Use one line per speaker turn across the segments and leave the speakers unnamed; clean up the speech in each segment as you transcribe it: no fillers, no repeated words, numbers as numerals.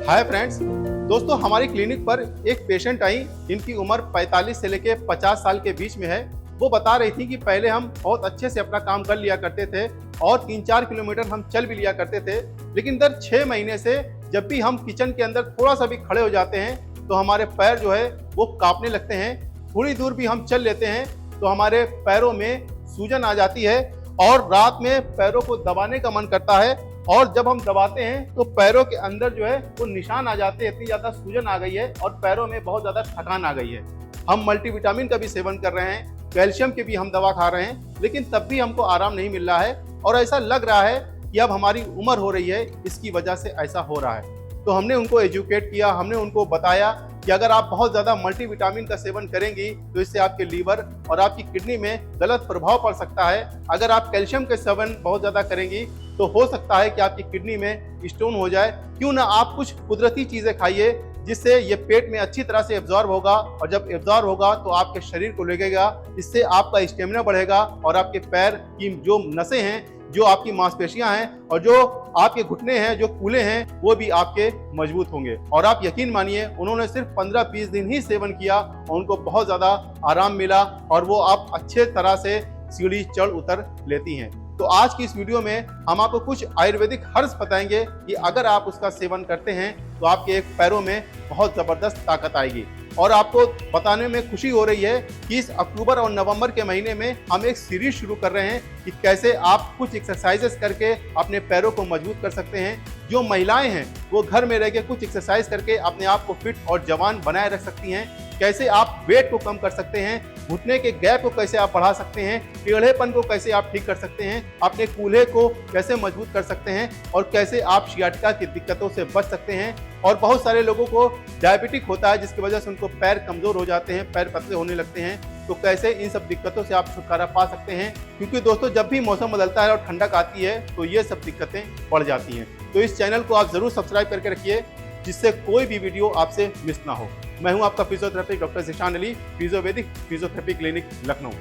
Hi friends, दोस्तों हमारी clinic पर एक पेशेंट आई जिनकी उम्र 45 से लेके 50 साल के बीच में है। वो बता रही थी कि पहले हम बहुत अच्छे से अपना काम कर लिया करते थे और 3-4 किलोमीटर हम चल भी लिया करते थे, लेकिन दर 6 महीने से जब भी हम किचन के अंदर थोड़ा सा भी खड़े हो जाते हैं तो हमारे पैर जो है वो कांपने लगते हैं। थोड़ी दूर भी हम चल लेते हैं तो हमारे पैरों में सूजन आ जाती है और रात में पैरों को दबाने का मन करता है, और जब हम दबाते हैं तो पैरों के अंदर जो है वो निशान आ जाते हैं। इतनी ज़्यादा सूजन आ गई है और पैरों में बहुत ज़्यादा थकान आ गई है। हम मल्टीविटामिन का भी सेवन कर रहे हैं, कैल्शियम की भी हम दवा खा रहे हैं, लेकिन तब भी हमको आराम नहीं मिल रहा है और ऐसा लग रहा है कि अब हमारी उम्र हो रही है, इसकी वजह से ऐसा हो रहा है। तो हमने उनको एजुकेट किया, हमने उनको बताया कि अगर आप बहुत ज़्यादा मल्टीविटामिन का सेवन करेंगी तो इससे आपके लीवर और आपकी किडनी में गलत प्रभाव पड़ सकता है। अगर आप कैल्शियम के सेवन बहुत ज़्यादा करेंगी तो हो सकता है कि आपकी किडनी में स्टोन हो जाए। क्यों ना आप कुछ कुदरती चीज़ें खाइए जिससे ये पेट में अच्छी तरह से एब्जॉर्ब होगा, और जब एब्जॉर्ब होगा तो आपके शरीर को लगेगा, इससे आपका स्टेमिना बढ़ेगा और आपके पैर की जो नसें हैं, जो आपकी मांसपेशियां हैं और जो आपके घुटने हैं, जो कूल्हे हैं, वो भी आपके मजबूत होंगे। और आप यकीन मानिए उन्होंने सिर्फ 15-20 दिन ही सेवन किया और उनको बहुत ज़्यादा आराम मिला और वो आप अच्छे तरह से सीढ़ी चढ़ उतर लेती हैं। तो आज की इस वीडियो में हम आपको कुछ आयुर्वेदिक हर्ब्स बताएंगे कि अगर आप उसका सेवन करते हैं तो आपके एक पैरों में बहुत ज़बरदस्त ताकत आएगी। और आपको बताने में खुशी हो रही है कि इस अक्टूबर और नवंबर के महीने में हम एक सीरीज शुरू कर रहे हैं कि कैसे आप कुछ एक्सरसाइजेस करके अपने पैरों को मजबूत कर सकते हैं। जो महिलाएं हैं वो घर में रह के कुछ एक्सरसाइज करके अपने आप को फिट और जवान बनाए रख सकती हैं। कैसे आप वेट को कम कर सकते हैं, घुटने के गैप को कैसे आप बढ़ा सकते हैं, टेढ़ेपन को कैसे आप ठीक कर सकते हैं, अपने कूल्हे को कैसे मजबूत कर सकते हैं और कैसे आप सियाटिका की दिक्कतों से बच सकते हैं। और बहुत सारे लोगों को डायबिटिक होता है जिसकी वजह से उनको पैर कमजोर हो जाते हैं, पैर पतले होने लगते हैं। तो कैसे इन सब दिक्कतों से आप छुटकारा पा सकते हैं, क्योंकि दोस्तों जब भी मौसम बदलता है और ठंडक आती है तो ये सब दिक्कतें बढ़ जाती हैं। तो इस चैनल को आप जरूर सब्सक्राइब करके रखिए जिससे कोई भी वीडियो आपसे मिस ना हो। मैं हूं आपका physiotherapist doctor Zeeshan Ali, Physiovedic physiotherapy clinic Lucknow.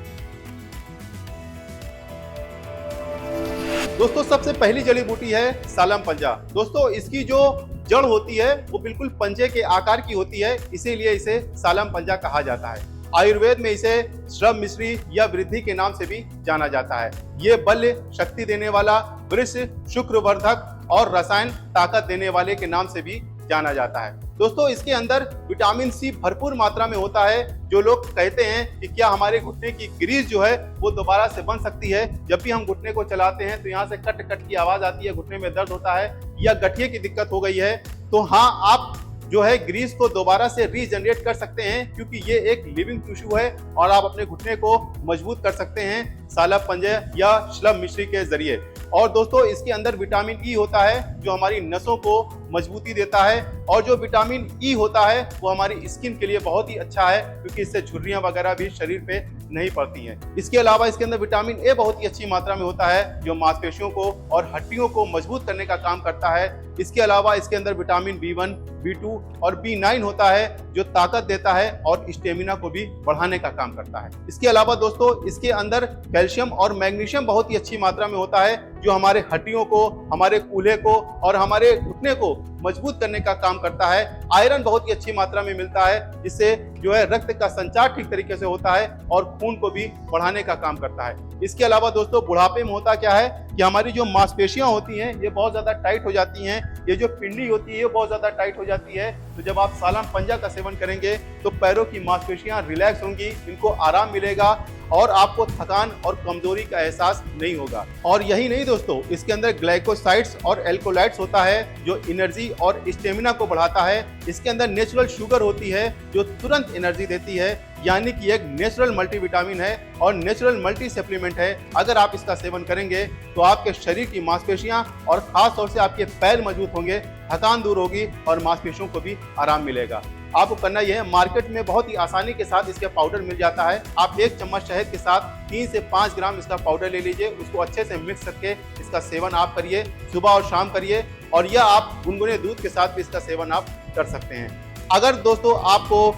दोस्तों सबसे पहली जड़ी बूटी है सालम पंजा। दोस्तों इसकी जो जड़ होती है वो बिल्कुल पंजे के आकार की होती है, इसीलिए इसे सालम पंजा कहा जाता है। आयुर्वेद में इसे श्रम मिश्री या वृद्धि के नाम से भी जाना जाता है। ये बल, शक्ति देने वाला, वृष, शुक्रवर्धक और रसायन ताकत देने वाले के नाम से भी जाना जाता है। दोस्तों इसके अंदर विटामिन सी भरपूर मात्रा में होता है। जो लोग कहते हैं कि क्या हमारे घुटने की ग्रीस जो है वो दोबारा से बन सकती है, जब भी हम घुटने को चलाते हैं तो यहाँ से कट कट की आवाज आती है, घुटने में दर्द होता है या गठिए की दिक्कत हो गई है, तो हाँ आप जो है ग्रीस को दोबारा से रीजनरेट कर सकते हैं, क्योंकि ये एक लिविंग टिश्यू है और आप अपने घुटने को मजबूत कर सकते हैं सालम पंजे या श्लम मिश्री के जरिए। और दोस्तों इसके अंदर विटामिन ई होता है जो हमारी नसों को मजबूती देता है, और जो विटामिन ई होता है वो हमारी स्किन के लिए बहुत ही अच्छा है, क्योंकि इससे झुर्रियां वगैरह भी शरीर पे नहीं पड़ती हैं। इसके अलावा इसके अंदर विटामिन ए बहुत ही अच्छी मात्रा में होता है जो मांसपेशियों को और हड्डियों को मजबूत करने का काम करता है। इसके अलावा इसके अंदर विटामिन B1, B2 और B9 होता है जो ताकत देता है और स्टेमिना को भी बढ़ाने का काम करता है। इसके अलावा दोस्तों इसके अंदर कैल्शियम और मैग्नीशियम बहुत ही अच्छी मात्रा में होता है जो हमारे हड्डियों को, हमारे कूल्हे को और हमारे घुटने को मजबूत करने का काम करता है। आयरन बहुत ही अच्छी मात्रा में मिलता है जिससे जो है रक्त का संचार ठीक तरीके से होता है और खून को भी बढ़ाने का काम करता है। इसके अलावा दोस्तों बुढ़ापे में होता क्या है कि हमारी जो मांसपेशियां होती हैं ये बहुत ज्यादा टाइट हो जाती हैं, ये जो पिंडी होती है ये बहुत ज्यादा टाइट हो जाती है। तो जब आप सालम पंजा का सेवन करेंगे तो पैरों की मांसपेशियां रिलैक्स होंगी, इनको आराम मिलेगा और आपको थकान और कमजोरी का एहसास नहीं होगा। और यही नहीं दोस्तों, इसके अंदर ग्लाइकोसाइड्स और एल्कोलाइड्स होता है जो एनर्जी और स्टेमिना को बढ़ाता है। इसके अंदर नेचुरल शुगर होती है जो तुरंत एनर्जी देती है, यानी कि एक नेचुरल मल्टीविटामिन है और नेचुरल मल्टी सप्लीमेंट है। अगर आप इसका सेवन करेंगे तो आपके शरीर की मांसपेशियां और खास तौर से आपके पैर मजबूत होंगे, थकान दूर होगी और मांसपेशियों को भी आराम मिलेगा। आपको करना यह है, मार्केट में बहुत ही आसानी के साथ इसके पाउडर मिल जाता है। आप 1 चम्मच शहद के साथ 3 से 5 ग्राम इसका पाउडर ले लीजिए, उसको अच्छे से मिक्स करके इसका सेवन आप करिए, सुबह और शाम करिए, और यह आप गुनगुने दूध के साथ भी इसका सेवन आप कर सकते हैं। अगर दोस्तों आपको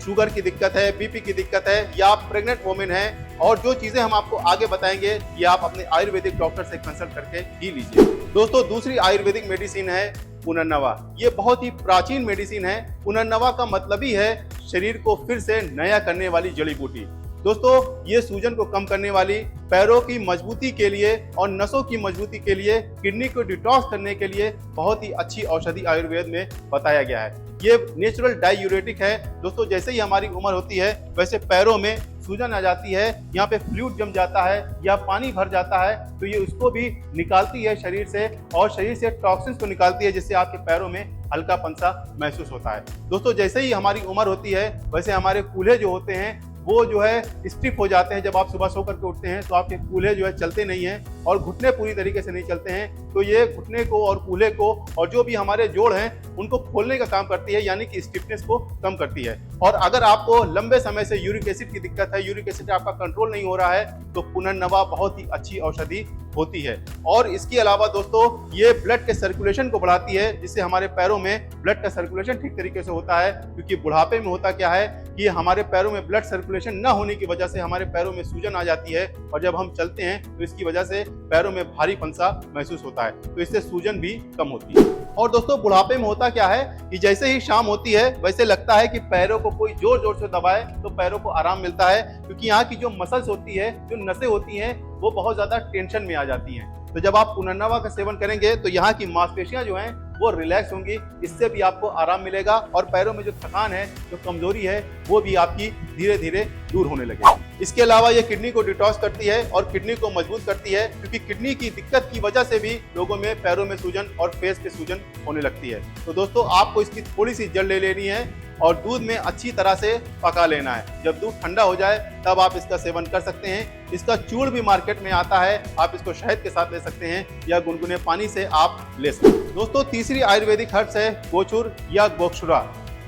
शुगर की दिक्कत है, बीपी की दिक्कत है या आप प्रेग्नेंट वुमेन हैं, और जो चीजें हम आपको आगे बताएंगे ये आप अपने आयुर्वेदिक डॉक्टर से कंसल्ट करके ही लीजिए। दोस्तों दूसरी आयुर्वेदिक मेडिसिन है पुनर्नवा। ये बहुत ही प्राचीन मेडिसिन है। पुनर्नवा का मतलब ही है शरीर को फिर से नया करने वाली जड़ी बूटी। दोस्तों, ये सूजन को कम करने वाली, पैरों की मजबूती के लिए और नसों की मजबूती के लिए, किडनी को डिटॉक्स करने के लिए बहुत ही अच्छी औषधि आयुर्वेद में बताया गया है। ये नेचुरल डायूरेटिक है। दोस्तों, जैसे ही हमारी उम्र होती है वैसे पैरों में सूजन आ जाती है, यहाँ पे फ्लूइड जम जाता है या पानी भर जाता है, तो ये उसको भी निकालती है शरीर से और शरीर से टॉक्सिन्स को निकालती है, जिससे आपके पैरों में हल्कापन सा महसूस होता है। दोस्तों, जैसे ही हमारी उम्र होती है वैसे हमारे कूल्हे जो होते हैं वो जो है स्टिफ हो जाते हैं। जब आप सुबह सो करके उठते हैं तो आपके कूल्हे जो है चलते नहीं हैं और घुटने पूरी तरीके से नहीं चलते हैं। तो ये घुटने को और कूल्हे को और जो भी हमारे जोड़ हैं उनको खोलने का काम करती है, यानी कि स्टिफनेस को कम करती है। और अगर आपको लंबे समय से यूरिक एसिड की दिक्कत है, यूरिक एसिड आपका कंट्रोल नहीं हो रहा है, तो पुनर्नवा बहुत ही अच्छी औषधि होती है। और इसके अलावा दोस्तों, ये ब्लड के सर्कुलेशन को बढ़ाती है, जिससे हमारे पैरों में ब्लड का सर्कुलेशन ठीक तरीके से होता है। क्योंकि बुढ़ापे में होता क्या है कि हमारे पैरों में ब्लड सर्कुलेशन न होने की वजह से हमारे पैरों में सूजन आ जाती है और जब हम चलते हैं तो इसकी वजह से पैरों में भारीपन सा महसूस होता है, तो इससे सूजन भी कम होती है। और दोस्तों, बुढ़ापे में होता क्या है कि जैसे ही शाम होती है वैसे लगता है कि पैरों को कोई जोर जोर से दबाए तो पैरों को आराम मिलता है, क्योंकि यहाँ की जो मसल्स होती है, जो नसें होती हैं, वो बहुत ज्यादा टेंशन में आ जाती हैं। तो जब आप पुनर्नवा का सेवन करेंगे तो यहाँ की मांसपेशियां जो हैं वो रिलैक्स होंगी, इससे भी आपको आराम मिलेगा और पैरों में जो थकान है, जो कमजोरी है, वो भी आपकी धीरे धीरे दूर होने लगेगी। इसके अलावा ये किडनी को डिटॉक्स करती है और किडनी को मजबूत करती है, क्योंकि किडनी की दिक्कत की वजह से भी लोगों में पैरों में सूजन और फेस पे सूजन होने लगती है। तो दोस्तों, आपको इसकी थोड़ी सी जड़ ले लेनी है और दूध में अच्छी तरह से पका लेना है। जब दूध ठंडा हो जाए तब आप इसका सेवन कर सकते हैं। इसका चूर्ण भी मार्केट में आता है, आप इसको शहद के साथ ले सकते हैं या गुनगुने पानी से आप ले सकते हैं। दोस्तों, तीसरी आयुर्वेदिक हर्ब्स है गोचुर या गोक्षुरा।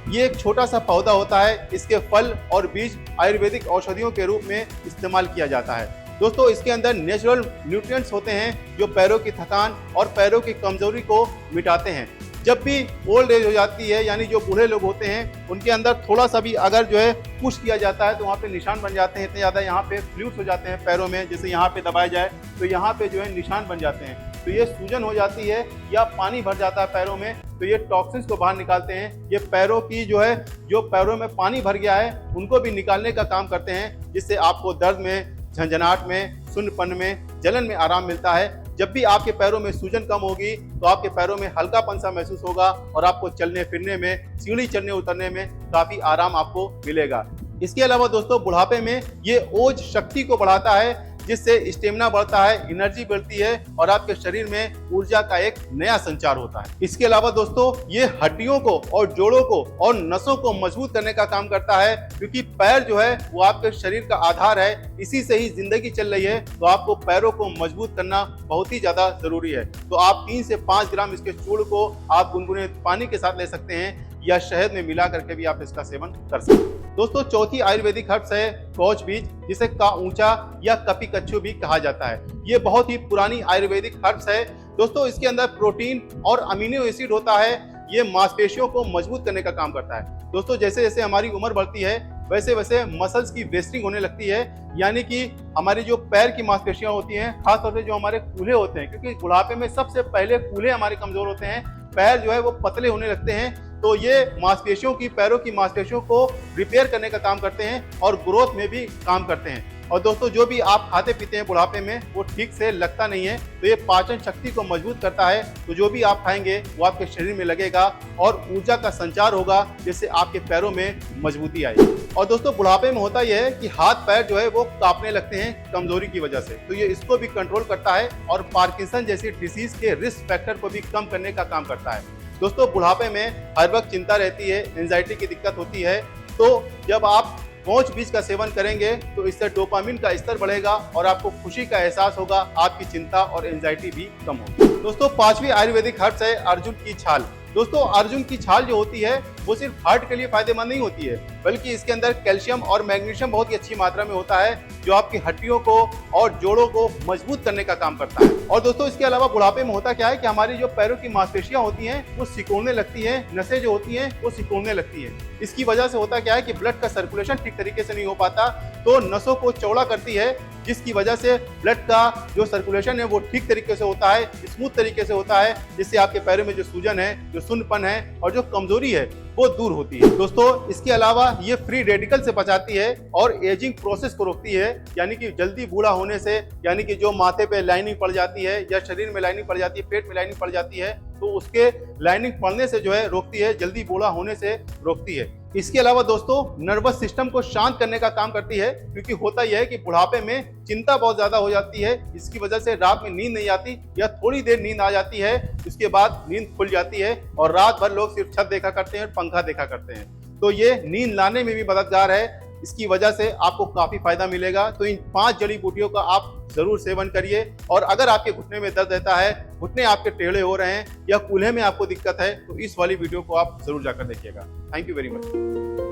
ये एक छोटा सा पौधा होता है, इसके फल और बीज आयुर्वेदिक औषधियों के रूप में इस्तेमाल किया जाता है। दोस्तों, इसके अंदर नेचुरल न्यूट्रिएंट्स होते हैं जो पैरों की थकान और पैरों की कमजोरी को मिटाते हैं। जब भी ओल्ड एज हो जाती है, यानी जो बूढ़े लोग होते हैं, उनके अंदर थोड़ा सा भी अगर जो है पुश किया जाता है तो वहाँ पे निशान बन जाते हैं। इतने ज़्यादा यहाँ पे फ्लूइड्स हो जाते हैं पैरों में, जैसे यहाँ पे दबाया जाए तो यहाँ पे जो है निशान बन जाते हैं। तो ये सूजन हो जाती है या पानी भर जाता है पैरों में, तो ये टॉक्सिन्स को बाहर निकालते हैं। ये पैरों की जो पैरों में पानी भर गया है उनको भी निकालने का काम करते हैं, जिससे आपको दर्द में, झंझनाहट में, सुन्नपन में, जलन में आराम मिलता है। जब भी आपके पैरों में सूजन कम होगी तो आपके पैरों में हल्कापन सा महसूस होगा और आपको चलने फिरने में, सीढ़ी चढ़ने उतरने में काफी आराम आपको मिलेगा। इसके अलावा दोस्तों, बुढ़ापे में ये ओज शक्ति को बढ़ाता है, जिससे स्टेमिना बढ़ता है, एनर्जी बढ़ती है और आपके शरीर में ऊर्जा का एक नया संचार होता है। इसके अलावा दोस्तों, ये हड्डियों को और जोड़ों को और नसों को मजबूत करने का काम करता है, क्योंकि पैर जो है वो आपके शरीर का आधार है, इसी से ही जिंदगी चल रही है। तो आपको पैरों को मजबूत करना बहुत ही ज्यादा जरूरी है। तो आप 3 से 5 ग्राम इसके चूर्ण को आप गुनगुने पानी के साथ ले सकते हैं या शहद में मिला करके भी आप इसका सेवन कर सकते हैं। दोस्तों, चौथी आयुर्वेदिक हर्ब्स है कौच बीज, जिसे का ऊंचा या कपी कच्छू भी कहा जाता है। ये बहुत ही पुरानी आयुर्वेदिक हर्ब्स है। दोस्तों, इसके अंदर प्रोटीन और अमीनो एसिड होता है। ये मांसपेशियों को मजबूत करने का काम करता है। दोस्तों, जैसे जैसे हमारी उम्र बढ़ती है वैसे वैसे मसल्स की वेस्टिंग होने लगती है, यानी कि हमारी जो पैर की मांसपेशियां होती हैं, खासतौर से जो हमारे कूल्हे होते हैं, क्योंकि बुढ़ापे में सबसे पहले कूल्हे हमारे कमजोर होते हैं, पैर जो है वो पतले होने लगते हैं। तो ये मांसपेशियों की, पैरों की मांसपेशियों को रिपेयर करने का काम करते हैं और ग्रोथ में भी काम करते हैं। और दोस्तों, जो भी आप खाते पीते हैं बुढ़ापे में वो ठीक से लगता नहीं है, तो ये पाचन शक्ति को मजबूत करता है। तो जो भी आप खाएंगे वो आपके शरीर में लगेगा और ऊर्जा का संचार होगा, जिससे आपके पैरों में मजबूती आएगी। और दोस्तों, बुढ़ापे में होता यह है कि हाथ पैर जो है वो कांपने लगते हैं कमजोरी की वजह से, तो ये इसको भी कंट्रोल करता है और पार्किंसन जैसी डिसीज के रिस्क फैक्टर को भी कम करने का काम करता है। दोस्तों, बुढ़ापे में हर वक्त चिंता रहती है, एंजाइटी की दिक्कत होती है, तो जब आप कौच बीज का सेवन करेंगे तो इससे डोपामिन का स्तर बढ़ेगा और आपको खुशी का एहसास होगा, आपकी चिंता और एंजाइटी भी कम होगी। दोस्तों, 5वीं आयुर्वेदिक हर्ब्स है अर्जुन की छाल। दोस्तों, अर्जुन की छाल जो होती है वो सिर्फ हार्ट के लिए फायदेमंद नहीं होती है, बल्कि इसके अंदर कैल्शियम और मैग्नीशियम बहुत ही अच्छी मात्रा में होता है, जो आपकी हड्डियों को और जोड़ों को मजबूत करने का काम करता है। और दोस्तों इसके अलावा बुढ़ापे में होता क्या है कि हमारी जो पैरों की मांसपेशियां होती हैं वो सिकुड़ने लगती हैं, नसें जो होती हैं वो सिकुड़ने लगती हैं। इसकी वजह से होता क्या है कि ब्लड का सर्कुलेशन ठीक तरीके से नहीं हो पाता, तो नसों को चौड़ा करती है, जिसकी वजह से ब्लड का जो सर्कुलेशन है वो ठीक तरीके से होता है, स्मूथ तरीके से होता है, जिससे आपके पैरों में जो सूजन है, जो सुन्नपन है और जो कमजोरी है वो दूर होती है। दोस्तों इसके अलावा ये फ्री रेडिकल से बचाती है और एजिंग प्रोसेस को रोकती है, यानी कि जल्दी बूढ़ा होने से, यानी कि जो माथे पे लाइनिंग पड़ जाती है या शरीर में लाइनिंग पड़ जाती है, पेट में लाइनिंग पड़ जाती है, तो उसके लाइनिंग पड़ने से जो है रोकती है, जल्दी बूढ़ा होने से रोकती है। इसके अलावा दोस्तों नर्वस सिस्टम को शांत करने का काम करती है, क्योंकि होता यह है कि बुढ़ापे में चिंता बहुत ज्यादा हो जाती है, इसकी वजह से रात में नींद नहीं आती या थोड़ी देर नींद आ जाती है, इसके बाद नींद खुल जाती है और रात भर लोग सिर्फ छत देखा करते हैं और पंखा देखा करते हैं। तो ये नींद लाने में भी मददगार है, इसकी वजह से आपको काफी फायदा मिलेगा। तो इन 5 जड़ी बूटियों का आप जरूर सेवन करिए। और अगर आपके घुटने में दर्द रहता है, घुटने आपके टेढ़े हो रहे हैं या कूल्हे में आपको दिक्कत है, तो इस वाली वीडियो को आप जरूर जाकर देखिएगा। Thank you very much.